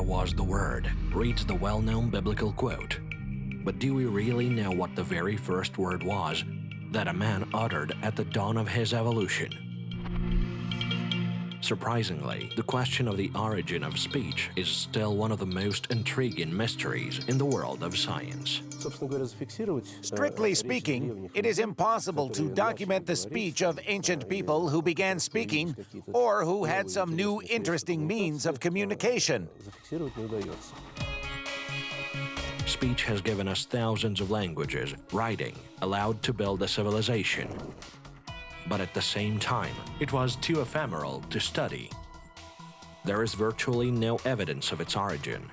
there was the word, reads the well-known biblical quote. But do we really know what the very first word was that a man uttered at the dawn of his evolution? Surprisingly, the question of the origin of speech is still one of the most intriguing mysteries in the world of science. Strictly speaking, it is impossible to document the speech of ancient people who began speaking or who had some new interesting means of communication. Speech has given us thousands of languages, writing, allowed to build a civilization. But at the same time, it was too ephemeral to study. There is virtually no evidence of its origin.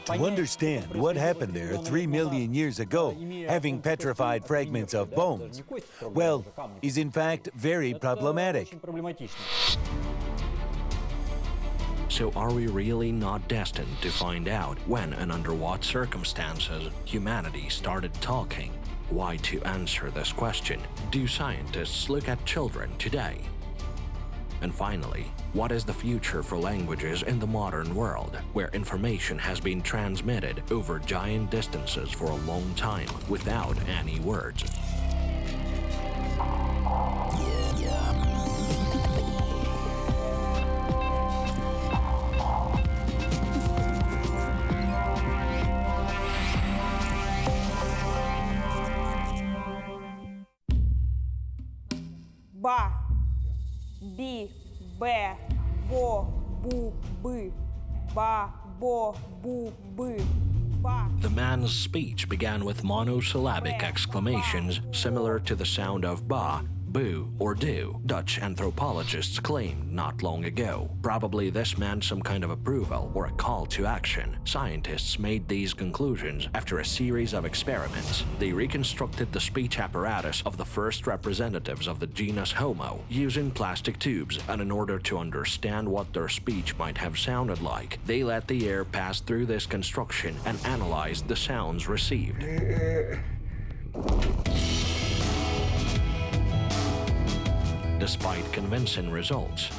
To understand what happened there 3 million years ago, having petrified fragments of bones, well, is in fact very problematic. So are we really not destined to find out when and under what circumstances humanity started talking? Why, to answer this question, do scientists look at children today? And finally, what is the future for languages in the modern world, where information has been transmitted over giant distances for a long time without any words? Ба, би, бе, бо, бу, бы, ба, бо, бу, бы, ба. The man's speech began with monosyllabic exclamations similar to the sound of ba, boo, or do, Dutch anthropologists claimed not long ago. Probably this meant some kind of approval or a call to action. Scientists made these conclusions after a series of experiments. They reconstructed the speech apparatus of the first representatives of the genus Homo using plastic tubes, and in order to understand what their speech might have sounded like, they let the air pass through this construction and analyzed the sounds received. Despite convincing results,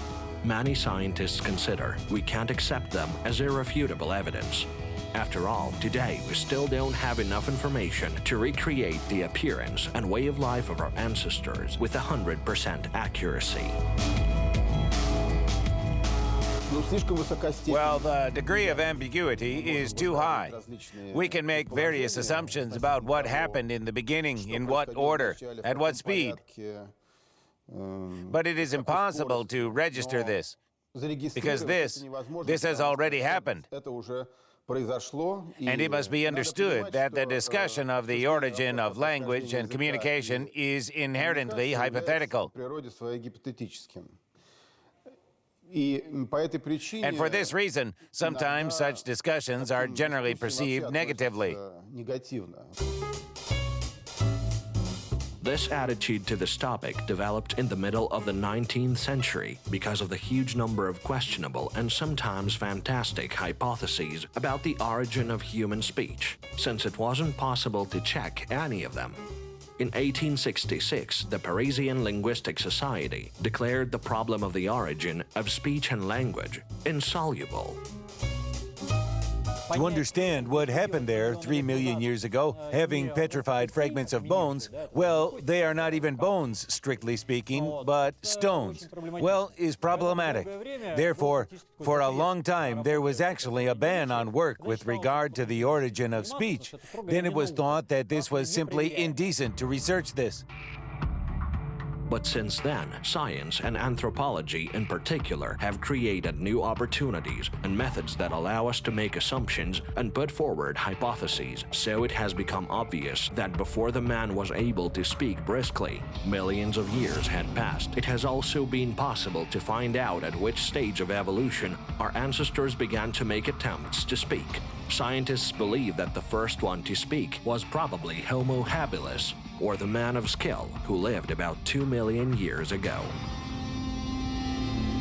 many scientists consider we can't accept them as irrefutable evidence. After all, today we still don't have enough information to recreate the appearance and way of life of our ancestors with 100% accuracy. Well, the degree of ambiguity is too high. We can make various assumptions about what happened in the beginning, in what order, at what speed. But it is impossible to register this, because this has already happened. And it must be understood that the discussion of the origin of language and communication is inherently hypothetical. And for this reason, sometimes such discussions are generally perceived negatively. This attitude to this topic developed in the middle of the 19th century because of the huge number of questionable and sometimes fantastic hypotheses about the origin of human speech, since it wasn't possible to check any of them. In 1866, the Parisian Linguistic Society declared the problem of the origin of speech and language insoluble. To understand what happened there 3 million years ago, having petrified fragments of bones, well, they are not even bones, strictly speaking, but stones, well, is problematic. Therefore, for a long time, there was actually a ban on work with regard to the origin of speech. Then it was thought that this was simply indecent to research this. But since then, science and anthropology in particular have created new opportunities and methods that allow us to make assumptions and put forward hypotheses. So it has become obvious that before the man was able to speak briskly, millions of years had passed. It has also been possible to find out at which stage of evolution our ancestors began to make attempts to speak. Scientists believe that the first one to speak was probably Homo habilis, or the man of skill, who lived about 2 million years ago.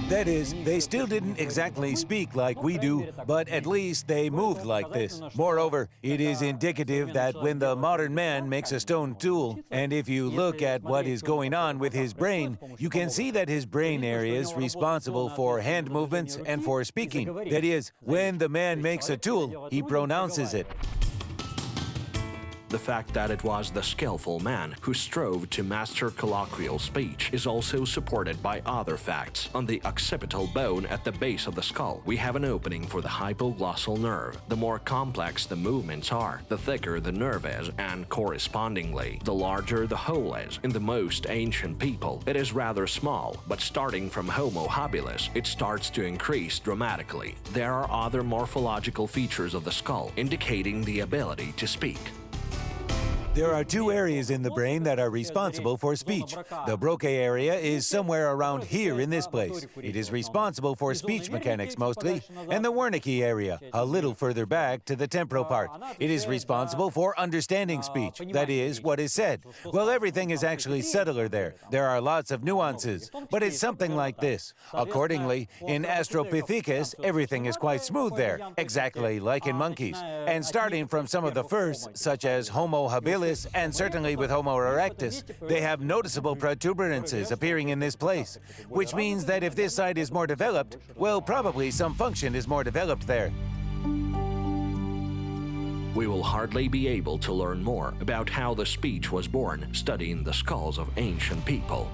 That is, they still didn't exactly speak like we do, but at least they moved like this. Moreover, it is indicative that when the modern man makes a stone tool, and if you look at what is going on with his brain, you can see that his brain area is responsible for hand movements and for speaking. That is, when the man makes a tool, he pronounces it. The fact that it was the skillful man who strove to master colloquial speech is also supported by other facts. On the occipital bone at the base of the skull, we have an opening for the hypoglossal nerve. The more complex the movements are, the thicker the nerve is, and correspondingly, the larger the hole is. In the most ancient people, it is rather small, but starting from Homo habilis, it starts to increase dramatically. There are other morphological features of the skull indicating the ability to speak. There are two areas in the brain that are responsible for speech. The Broca area is somewhere around here in this place. It is responsible for speech mechanics mostly, and the Wernicke area, a little further back to the temporal part. It is responsible for understanding speech, that is, what is said. Well, everything is actually subtler there. There are lots of nuances, but it's something like this. Accordingly, in Australopithecus, everything is quite smooth there, exactly like in monkeys. And starting from some of the first, such as Homo habilis, and certainly with Homo erectus, they have noticeable protuberances appearing in this place, which means that if this side is more developed, well, probably some function is more developed there. We will hardly be able to learn more about how the speech was born studying the skulls of ancient people.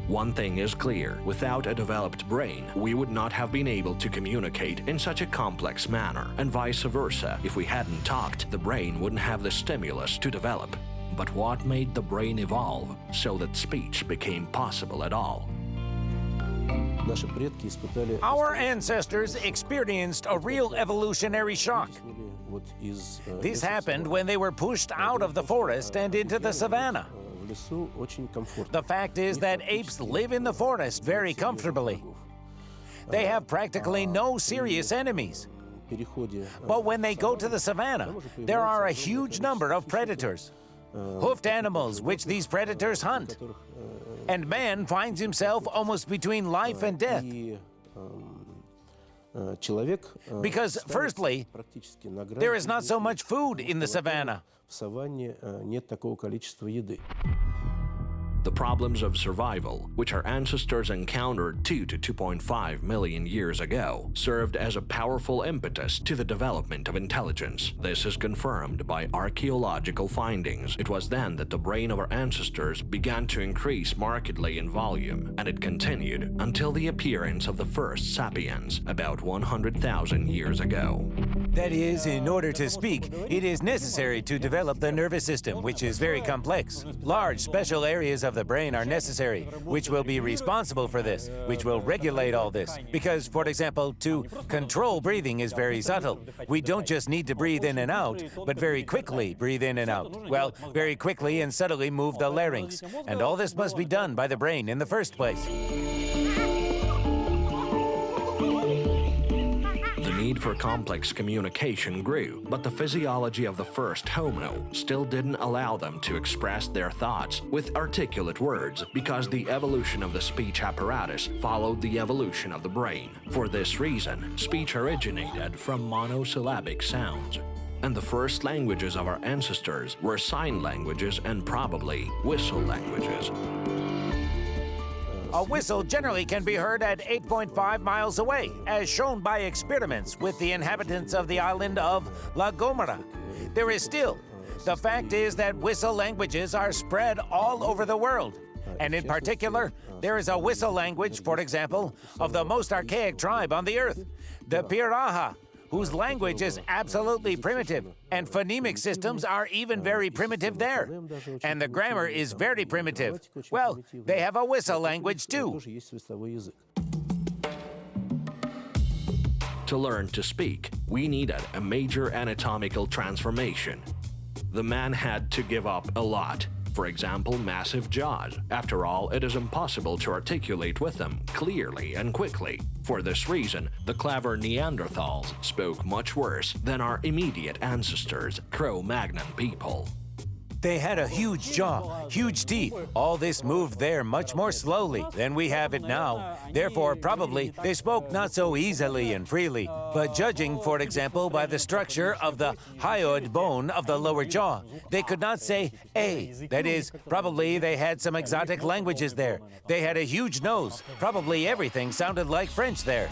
One thing is clear, without a developed brain, we would not have been able to communicate in such a complex manner, and vice versa. If we hadn't talked, the brain wouldn't have the stimulus to develop. But what made the brain evolve so that speech became possible at all? Our ancestors experienced a real evolutionary shock. This happened when they were pushed out of the forest and into the savanna. The fact is that apes live in the forest very comfortably. They have practically no serious enemies. But when they go to the savanna, there are a huge number of predators, hoofed animals which these predators hunt. And man finds himself almost between life and death. Because, firstly, there is not so much food in the savanna. The problems of survival, which our ancestors encountered 2 to 2.5 million years ago, served as a powerful impetus to the development of intelligence. This is confirmed by archaeological findings. It was then that the brain of our ancestors began to increase markedly in volume, and it continued until the appearance of the first sapiens about 100,000 years ago. That is, in order to speak, it is necessary to develop the nervous system, which is very complex. Large special areas of the brain are necessary, which will be responsible for this, which will regulate all this. Because, for example, to control breathing is very subtle. We don't just need to breathe in and out, but very quickly breathe in and out. Well, very quickly and subtly move the larynx. And all this must be done by the brain in the first place. The need for complex communication grew, but the physiology of the first Homo still didn't allow them to express their thoughts with articulate words because the evolution of the speech apparatus followed the evolution of the brain. For this reason, speech originated from monosyllabic sounds. And the first languages of our ancestors were sign languages and probably whistle languages. A whistle generally can be heard at 8.5 miles away, as shown by experiments with the inhabitants of the island of La Gomera. There is still. The fact is that whistle languages are spread all over the world. And in particular, there is a whistle language, for example, of the most archaic tribe on the earth, the Piraha, whose language is absolutely primitive, and phonemic systems are even very primitive there. And the grammar is very primitive. Well, they have a whistle language too. To learn to speak, we needed a major anatomical transformation. The man had to give up a lot. For example, massive jaws. After all, it is impossible to articulate with them clearly and quickly. For this reason, the clever Neanderthals spoke much worse than our immediate ancestors, Cro-Magnon people. They had a huge jaw, huge teeth. All this moved there much more slowly than we have it now. Therefore, probably, they spoke not so easily and freely. But judging, for example, by the structure of the hyoid bone of the lower jaw, they could not say A. That is, probably they had some exotic languages there. They had a huge nose. Probably everything sounded like French there.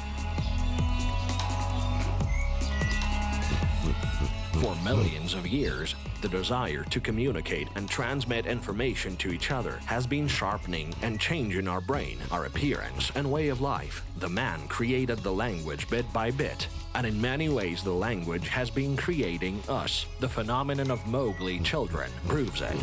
For millions of years, the desire to communicate and transmit information to each other has been sharpening and changing our brain, our appearance, and way of life. The man created the language bit by bit, and in many ways the language has been creating us. The phenomenon of Mowgli children proves it.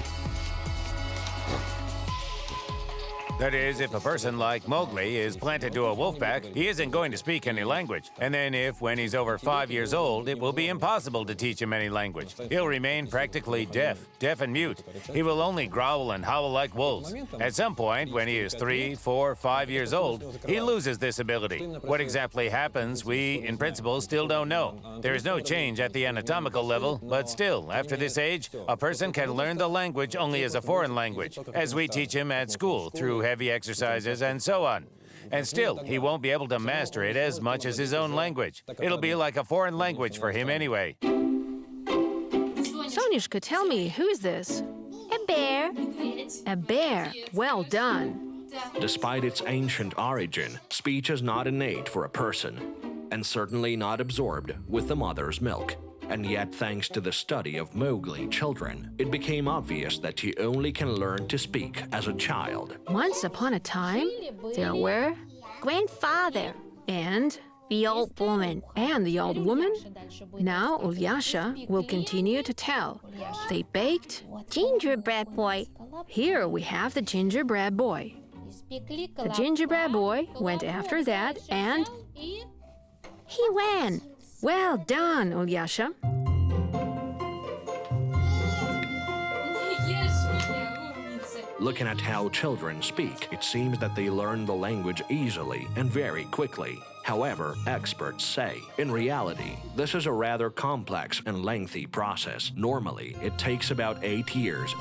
That is, if a person like Mowgli is planted to a wolf pack, he isn't going to speak any language. And then if, when he's over 5 years old, it will be impossible to teach him any language. He'll remain practically deaf and mute. He will only growl and howl like wolves. At some point, when he is 3, 4, 5 years old, he loses this ability. What exactly happens, we, in principle, still don't know. There is no change at the anatomical level, but still, after this age, a person can learn the language only as a foreign language, as we teach him at school through heavy exercises and so on. And still, he won't be able to master it as much as his own language. It'll be like a foreign language for him anyway. Sonyushka, tell me, who is this? A bear. A bear. Well done. Despite its ancient origin, speech is not innate for a person, and certainly not absorbed with the mother's milk. And yet, thanks to the study of Mowgli children, it became obvious that he only can learn to speak as a child. Once upon a time, there were Grandfather. and The old woman. the old woman. Now Ulyasha will continue to tell. They baked. Gingerbread boy. Here we have the gingerbread boy. The gingerbread boy went after that and He ran. well done, Ulyasha. Looking at how children speak, it seems that they learn the language easily and very quickly. However, experts say, in reality, this is a rather complex and lengthy process. Normally, it takes about 8 years.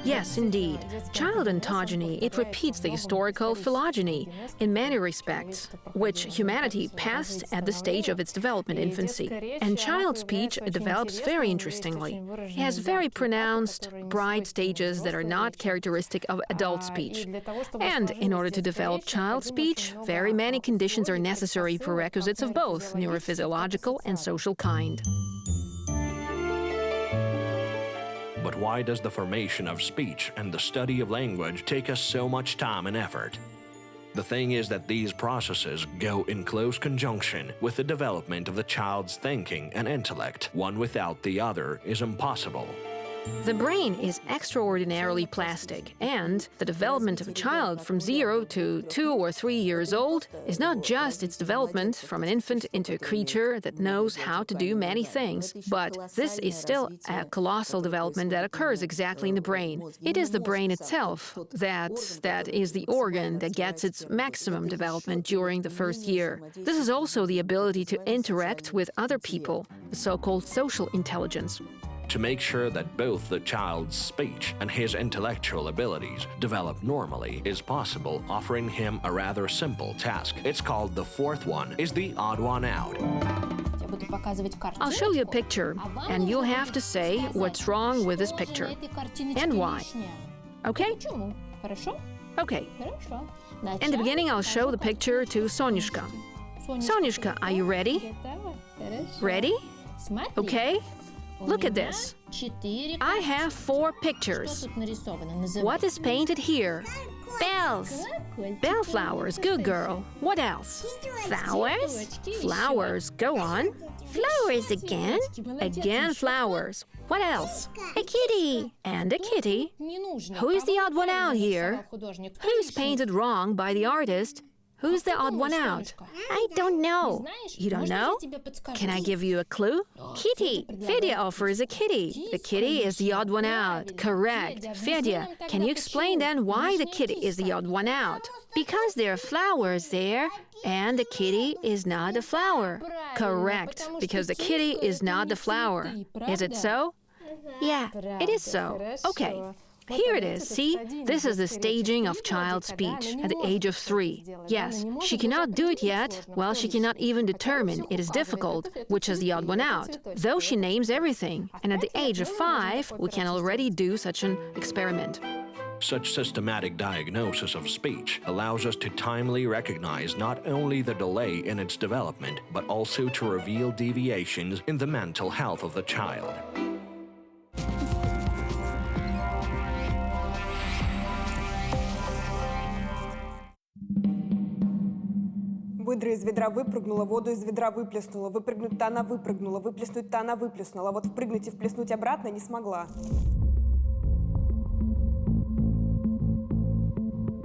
Yes, indeed. Child ontogeny, it repeats the historical phylogeny in many respects, which humanity passed at the stage of its development infancy. And child speech develops very interestingly. It has very pronounced, bright stages that are not characteristic of adult speech. And in order to develop child speech, very many conditions are necessary prerequisites of both neurophysiological and social kind. But why does the formation of speech and the study of language take us so much time and effort? The thing is that these processes go in close conjunction with the development of the child's thinking and intellect. One without the other is impossible. The brain is extraordinarily plastic, and the development of a child from 0 to 2 or 3 years old is not just its development from an infant into a creature that knows how to do many things, but this is still a colossal development that occurs exactly in the brain. It is the brain itself that is the organ that gets its maximum development during the first year. This is also the ability to interact with other people, the so-called social intelligence. To make sure that both the child's speech and his intellectual abilities develop normally is possible, offering him a rather simple task. It's called the fourth one, is the odd one out. I'll show you a picture, and you'll have to say what's wrong with this picture and why. Okay? Okay. In the beginning, I'll show the picture to Sonyushka. Sonyushka, are you ready? Ready? Okay. Look at this. I have 4 pictures. What is painted here? Bells. Bellflowers, good girl. What else? Flowers. Flowers, go on. Flowers again. Again flowers. What else? A kitty. And a kitty. Who is the odd one out here? Who's painted wrong by the artist? Who's the odd one out? I don't know. You don't know? Can I give you a clue? Kitty. Fedya offers a kitty. The kitty is the odd one out. Correct. Fedya, can you explain then why the kitty is the odd one out? Because there are flowers there, and the kitty is not a flower. Correct, because the kitty is not the flower. Is it so? Yeah. It is so. Okay. Here it is, see? This is the staging of child speech at the age of 3. Yes, she cannot do it yet. Well, she cannot even determine. It is difficult, which is the odd one out. Though she names everything. And at the age of 5, we can already do such an experiment. Such systematic diagnosis of speech allows us to timely recognize not only the delay in its development, but also to reveal deviations in the mental health of the child. Выдра из ведра выпрыгнула, воду из ведра выплеснула. Выпрыгнуть-то она выпрыгнула, выплеснуть-то она выплеснула. Вот впрыгнуть и вплеснуть обратно не смогла.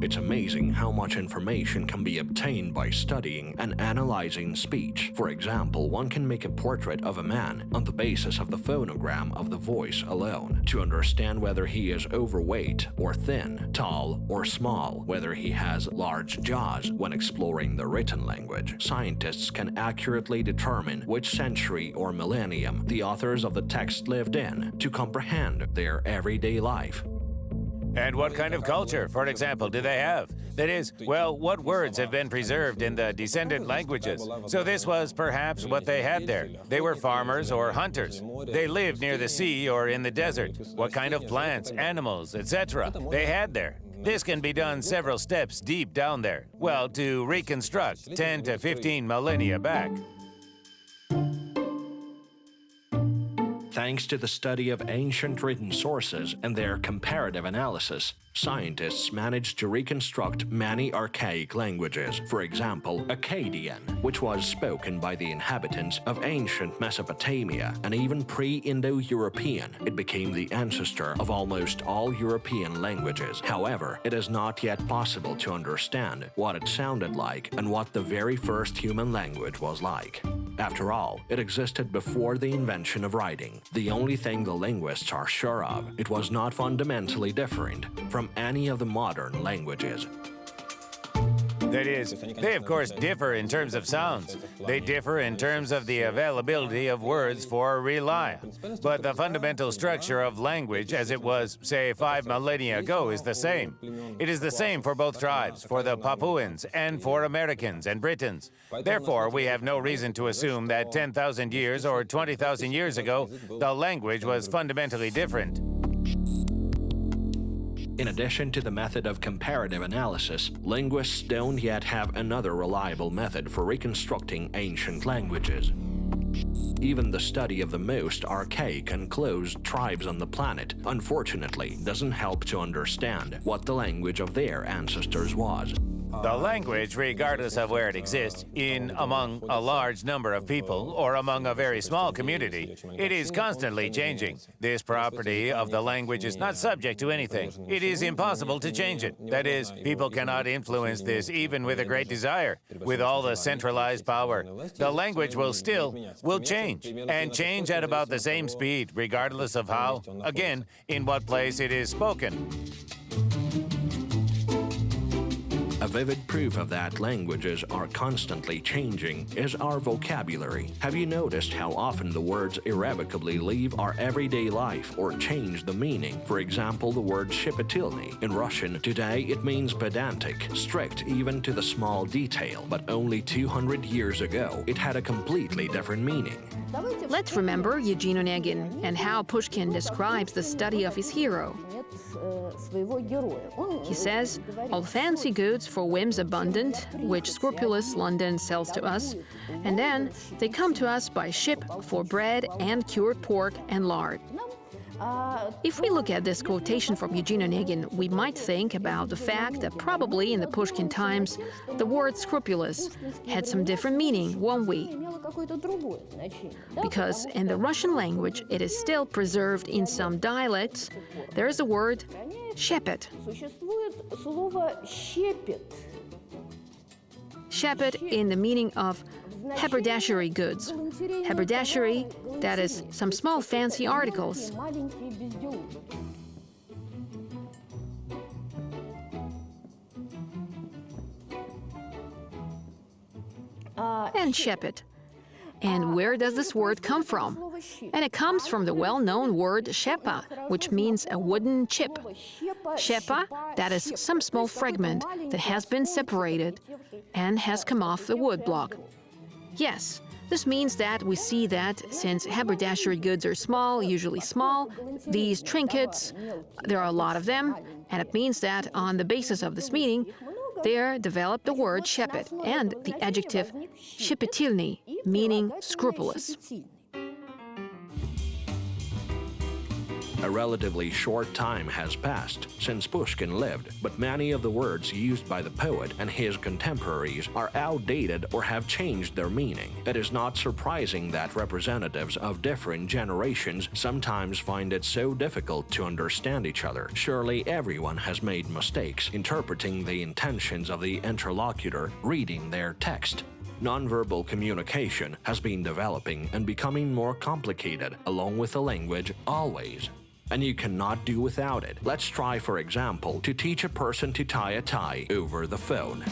It's amazing how much information can be obtained by studying and analyzing speech. For example, one can make a portrait of a man on the basis of the phonogram of the voice alone, to understand whether he is overweight or thin, tall or small, whether he has large jaws. When exploring the written language, scientists can accurately determine which century or millennium the authors of the text lived in to comprehend their everyday life. And what kind of culture, for example, do they have? That is, well, what words have been preserved in the descendant languages? So this was perhaps what they had there. They were farmers or hunters. They lived near the sea or in the desert. What kind of plants, animals, etc. they had there? This can be done several steps deep down there. Well, to reconstruct 10 to 15 millennia back. Thanks to the study of ancient written sources and their comparative analysis, scientists managed to reconstruct many archaic languages. For example, Akkadian, which was spoken by the inhabitants of ancient Mesopotamia, and even pre-Indo-European. It became the ancestor of almost all European languages. However, it is not yet possible to understand what it sounded like and what the very first human language was like. After all, it existed before the invention of writing. The only thing the linguists are sure of, it was not fundamentally different from any of the modern languages. That is, they of course differ in terms of sounds. They differ in terms of the availability of words for rely. But the fundamental structure of language as it was, say, 5 millennia ago is the same. It is the same for both tribes, for the Papuans and for Americans and Britons. Therefore, we have no reason to assume that 10,000 years or 20,000 years ago, the language was fundamentally different. In addition to the method of comparative analysis, linguists don't yet have another reliable method for reconstructing ancient languages. Even the study of the most archaic and closed tribes on the planet, unfortunately, doesn't help to understand what the language of their ancestors was. The language, regardless of where it exists, among a large number of people or among a very small community, it is constantly changing. This property of the language is not subject to anything. It is impossible to change it. That is, people cannot influence this even with a great desire, with all the centralized power. The language will change, and change at about the same speed, regardless of how, again, in what place it is spoken. A vivid proof of that languages are constantly changing is our vocabulary. Have you noticed how often the words irrevocably leave our everyday life or change the meaning? For example, the word щепетильный in Russian today it means pedantic, strict even to the small detail, but only 200 years ago it had a completely different meaning. Let's remember Eugene Onegin and how Pushkin describes the study of his hero. He says, all fancy goods for whims abundant, which scrupulous London sells to us, and then they come to us by ship for bread and cured pork and lard. If we look at this quotation from Eugene Onegin, we might think about the fact that probably in the Pushkin times, the word scrupulous had some different meaning, won't we? Because in the Russian language, it is still preserved in some dialects. There is a word, щепет. Щепет in the meaning of haberdashery goods. Haberdashery, that is, some small fancy articles. And щепет. And where does this word come from? And it comes from the well-known word shepa, which means a wooden chip. Shepa, that is some small fragment that has been separated and has come off the wood block. Yes, this means that we see that since haberdashery goods are small, usually small, these trinkets, there are a lot of them, and it means that on the basis of this meaning, there developed the word shepet and the adjective shepetilny, meaning scrupulous. A relatively short time has passed since Pushkin lived, but many of the words used by the poet and his contemporaries are outdated or have changed their meaning. It is not surprising that representatives of different generations sometimes find it so difficult to understand each other. Surely everyone has made mistakes interpreting the intentions of the interlocutor reading their text. Nonverbal communication has been developing and becoming more complicated, along with the language, always. And you cannot do without it. Let's try, for example, to teach a person to tie a tie over the phone.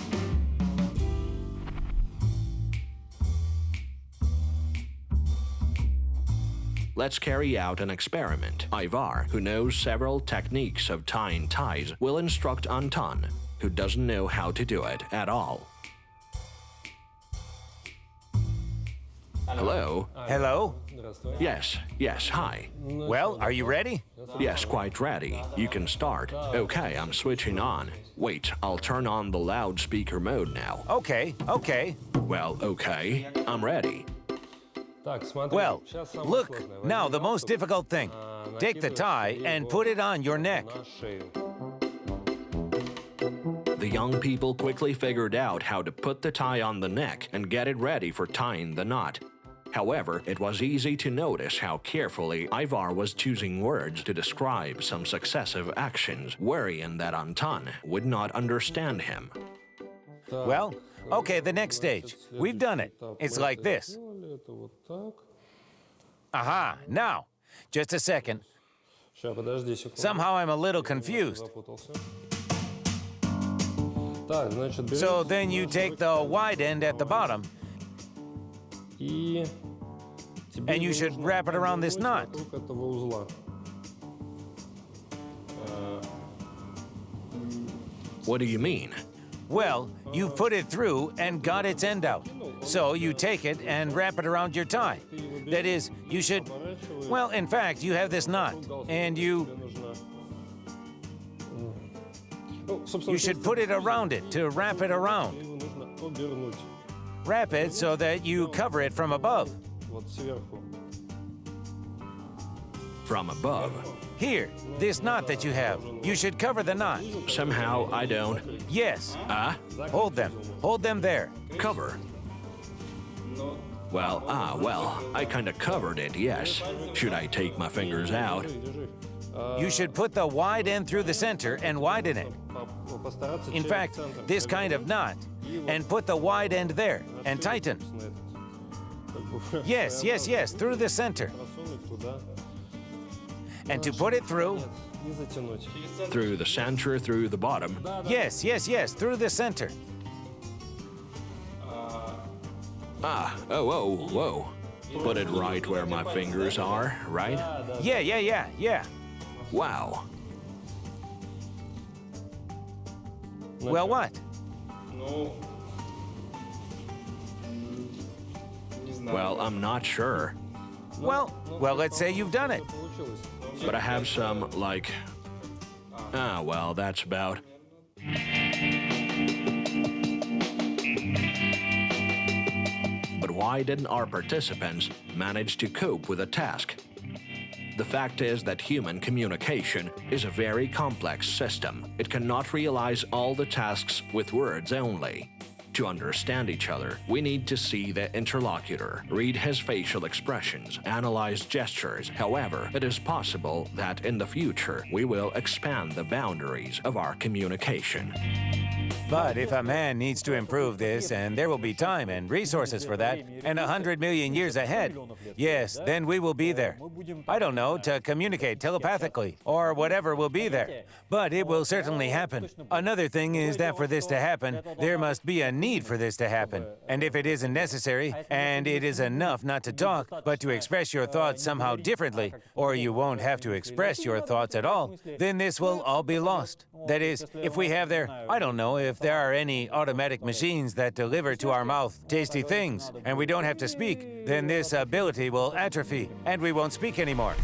Let's carry out an experiment. Ivar, who knows several techniques of tying ties, will instruct Anton, who doesn't know how to do it at all. Hello? Hello? Yes, hi. Well, are you ready? Yes, quite ready. You can start. Okay, I'm switching on. Wait, I'll turn on the loudspeaker mode now. Okay. Well, okay, I'm ready. Well, look, now the most difficult thing. Take the tie and put it on your neck. The young people quickly figured out how to put the tie on the neck and get it ready for tying the knot. However, it was easy to notice how carefully Ivar was choosing words to describe some successive actions, worrying that Anton would not understand him. Well, okay, the next stage. We've done it. It's like this. Aha, now, just a second. Somehow I'm a little confused. So then you take the wide end at the bottom, and you should wrap it around this knot. What do you mean? Well, you put it through and got its end out. So you take it and wrap it around your tie. That is, you should... Well, in fact, you have this knot, and you should put it around it to wrap it around. Wrap it so that you cover it from above. From above? Here, this knot that you have. You should cover the knot. Somehow I don't... Yes. Hold them. Hold them there. Cover? Well, I kinda covered it, yes. Should I take my fingers out? You should put the wide end through the center and widen it. In fact, this kind of knot. And put the wide end there and tighten. Yes, through the center. And to put it through... Through the center, through the bottom? Yes, through the center. Whoa. Put it right where my fingers are, right? Yeah. Wow. Well, what? Well, I'm not sure. Well, let's say you've done it. But I have some, like... well, that's about... But why didn't our participants manage to cope with the task? The fact is that human communication is a very complex system. It cannot realize all the tasks with words only. To understand each other, we need to see the interlocutor, read his facial expressions, analyze gestures. However, it is possible that in the future, we will expand the boundaries of our communication. But if a man needs to improve this, and there will be time and resources for that, and 100 million years ahead, yes, then we will be there. I don't know, to communicate telepathically, or whatever will be there. But it will certainly happen. Another thing is that for this to happen, there must be a need need for this to happen. And if it isn't necessary, and it is enough not to talk, but to express your thoughts somehow differently, or you won't have to express your thoughts at all, then this will all be lost. That is, if we have I don't know, if there are any automatic machines that deliver to our mouth tasty things, and we don't have to speak, then this ability will atrophy, and we won't speak anymore.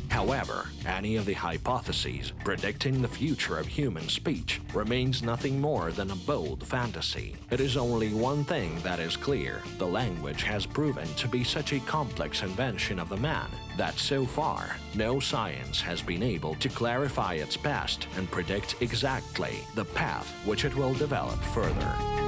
However, any of the hypotheses predicting the future of human speech remains nothing more than a bold fantasy. It is only one thing that is clear: the language has proven to be such a complex invention of the man that so far, no science has been able to clarify its past and predict exactly the path which it will develop further.